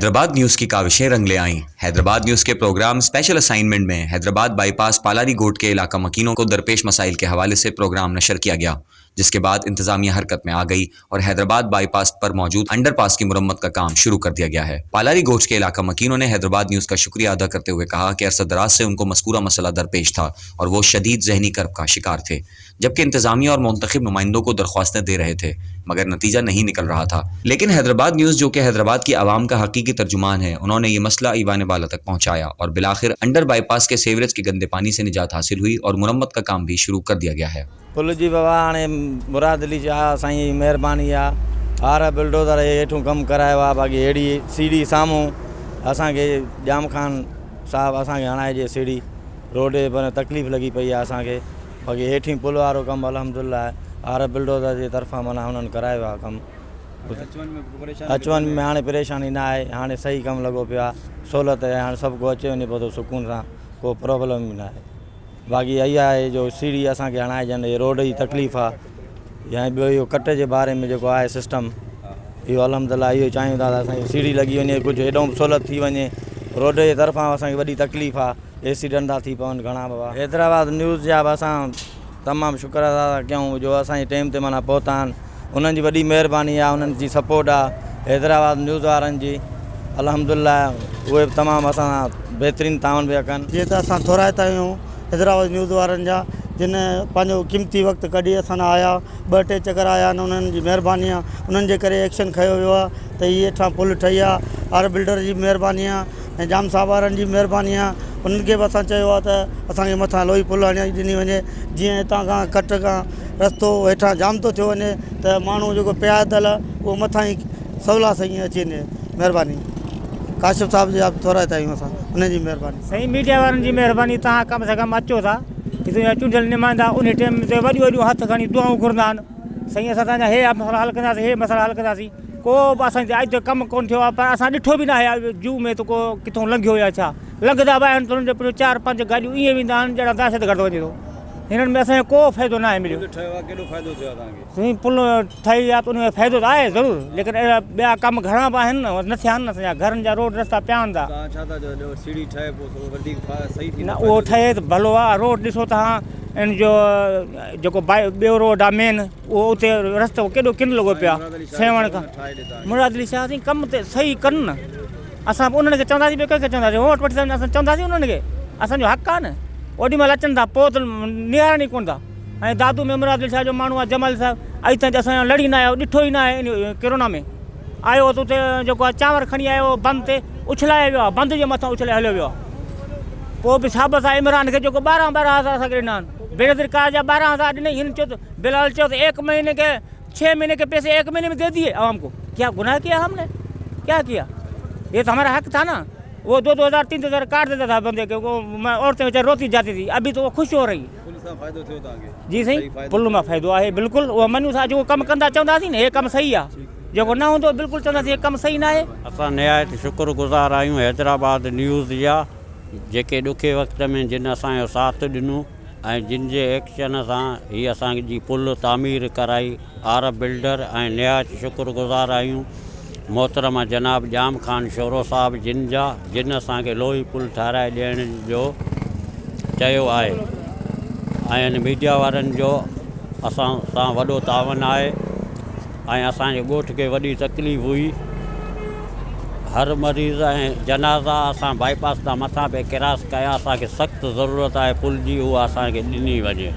Hyderabad news की काविशें रंग ले आईं। हैदराबाद न्यूज़ के प्रोग्राम स्पेशल असाइनमेंट में हैदराबाद बाईपास पालारी गोट के इलाका मकीनों को दरपेश मसाइल के हवाले से प्रोग्राम नशर किया गया, जिसके बाद इंतजामिया हरकत में आ गई और हैदराबाद बाईपास पर मौजूद अंडरपास की मुरम्मत का काम शुरू कर दिया गया है। पालारी गोट के इलाका मकीनों ने हैदराबाद न्यूज़ का शुक्रिया अदा करते हुए कहा कि अरसा दराज से उनको मज़कूरा मसला दरपेश था और वो शदीद ज़हनी कर्ब का शिकार थे, जबकि इंतजामिया और मुंतखब नुमाइंदों को दरख्वास्तें दे रहे थे मगर नतीजा नहीं निकल रहा था। लेकिन हैदराबाद न्यूज़, जो कि हैदराबाद की आवाम का हकीकी तर्जुमान है, उन्होंने ये मसला ईवान बाला तक पहुँचाया और बिलाखिर अंडर बाईपास के सीवरेज के गंदे पानी से निजात हासिल हुई और मुरम्मत का काम भी शुरू कर दिया गया है। पुल जी बाबा हाणे मुराद अली शाह साईं महिरबानी आहे, हार बिल्डोज़र हेठूं कमु करायो आहे। बाक़ी अहिड़ी सीढ़ी साम्हूं असांखे जाम ख़ान साहब असांखे हणाइजे सीढ़ी रोड पर तकलीफ़ लॻी पई आहे असांखे। बाक़ी हेठीं पुल वारो कमु अल्हम्दुलिल्लाह हार बिल्डोज़र जे तरफ़ां माना हुननि करायो आहे कमु। अचवञ में हाणे परेशानी न आहे, हाणे सही कमु लॻो पियो आहे, सहूलियत आहे, हाणे सभु को अचे वञे पियो थो सुकून सां, को प्रॉब्लम ई न आहे। बाक़ी इहा आहे जो सीढ़ी असांखे हणाइजनि, इहे रोड जी तकलीफ़ आहे या ॿियो इहो कट जे बारे में जेको आहे सिस्टम, इहो अल्हम्दुलिल्लाह इहो चाहियूं था त असांखे सीढ़ी लॻी वञे, कुझु हेॾो सहूलियत थी वञे। रोड जे तरफ़ां असांखे वॾी तकलीफ़ आहे, एक्सीडेंट था थी पवनि घणा बाबा। हैदराबाद न्यूज़ जा बि असां तमामु शुक्र अदा था कयूं जो असांजे टाइम ते माना पहुता आहिनि, उन्हनि जी वॾी महिरबानी आहे, उन्हनि जी सपोर्ट आहे हैदराबाद न्यूज़ वारनि जी। अल्हम्दुलिल्लाह उहे बि तमामु असां बहितरीनु तावन पिया कनि। जीअं त असां थोराइता आहियूं हैदराबाद न्यूज़ वारनि जा, जिन पंहिंजो क़ीमती वक़्तु कढी असां आया, 2-3 चकर आया आहिनि, उन्हनि जी महिरबानी आहे, उन्हनि जे करे एक्शन खयो वियो आहे त इहे हेठां पुल ठही आहे। आर बिल्डर जी महिरबानी आहे ऐं जाम साहब वारनि जी महिरबानी आहे, उन्हनि खे बि असां चयो आहे त असांखे मथां लोही पुल हणी ॾिनी वञे, जीअं हितां खां कट खां रस्तो हेठां जाम थो थियो वञे त माण्हू जेको पियादल उहो मथां ई सवला सां ईअं अची वञे। महिरबानी काशिफ साहब जी थोराइता आहियूं असां, उनजी महिरबानी। सही मीडिया वारनि जी महिरबानी, तव्हां कम से कम अचो था कि चूंडियल निमाईंदा, उन टाइम ते वॾियूं वॾियूं हथ खणी दुआऊं घुरंदा आहिनि, साईं असां तव्हांजा हे मसला हल कंदासीं, हे मसला हल कंदासीं। को बि असांजे अॼु ताईं कमु कोन्ह थियो आहे, पर असां ॾिठो बि न आहे जू में त को किथां लंघियो या छा। लंघंदा बि आहिनि त उन्हनि जे 4-5 गाॾियूं ईअं वेंदा आहिनि ॼणा दहशत गर्द वञे थो। हिननि में असांखे को फ़ाइदो न आहे मिलियो। केॾो फ़ाइदो थियो आहे साईं पुल ठही आहे त उन में फ़ाइदो त आहे ज़रूरु, लेकिन अहिड़ा ॿिया कम घणा बि आहिनि न थिया आहिनि न, असांजा घरनि जा रोड रस्ता पिया आहिनि था। सीढ़ी ठहे पोइ वधीक सही थी न उहो ठहे त भलो आहे। रोड ॾिसो तव्हां, इन जो जेको ॿियो रोड आहे मेन, उहो उते रस्तो केॾो किन लॻो पियो आहे सेवण खां। मुराद अली शाह साईं कमु त सही कनि न, असां उन्हनि खे चवंदासीं, ॿियो कंहिंखे चवंदासीं, वोट वठी असां चवंदासीं उन्हनि खे, असांजो हक़ु आहे न। ओॾी महिल अचनि था पोइ त निहारनि ई कोन था। ऐं दादू में मुराद अली शाह जो माण्हू आहे जमाल साहिबु, अॼु ताईं त असांजो लड़ी न आयो, ॾिठो ई न आहे। इन कोरोना में आयो त उते जेको आहे चांवर खणी आयो बंदि ते उछलाए वियो आहे, बंदि जे मथां उछलाए हलियो वियो आहे। पोइ बि साहिब सां इमरान खे जेको 12-12 हज़ार असांखे ॾिना आहिनि, बेनज़ीर कार जा 12 हज़ार ॾिनई, हिन चयो त बिलाल चयो त 1 महीने के 6 महीने के पैसे 1 महीने में दे दिए आवाम को। क्या गुनाह किया हमने, क्या किया? ये तो हमारा हक था ना। वो 2-2 हज़ार 3 हज़ार काट देता था बंदे के, वो औरतें बेचारी रोती जाती थी, अभी तो वो खुश हो रही। जी सही पुल में फ़ाइदो आहे बिल्कुलु। उहो मञूं था जेको कमु कंदा चवंदासीं न हे कमु सही आहे, जेको न हूंदो बिल्कुलु चवंदासीं हे कमु सही न आहे। असां निहायत शुक्रगुज़ार आहियूं हैदराबाद न्यूज़ जा, जेके ॾुखे वक़्त में जिन असांजो साथ ॾिनो ऐं जिन जे एक्शन सां हीअ असांजी पुल तामीर कराई। आर बिल्डर ऐं निहायत शुक्रगुज़ार आहियूं मोहतरमा जनाब जाम ख़ान शोरो साहब जिन असांखे लोही पुल ठाराए ॾियण जो चयो आहे। ऐं इन मीडिया वारनि जो असां सां वॾो तावन आहे ऐं असांजे ॻोठ खे वॾी तकलीफ़ हुई। हर मरीज़ ऐं जनाज़ा असां बाईपास तां मथां पे क्रॉस कया, असांखे सख़्तु ज़रूरत आहे पुल जी, उहा असांखे ॾिनी वञे।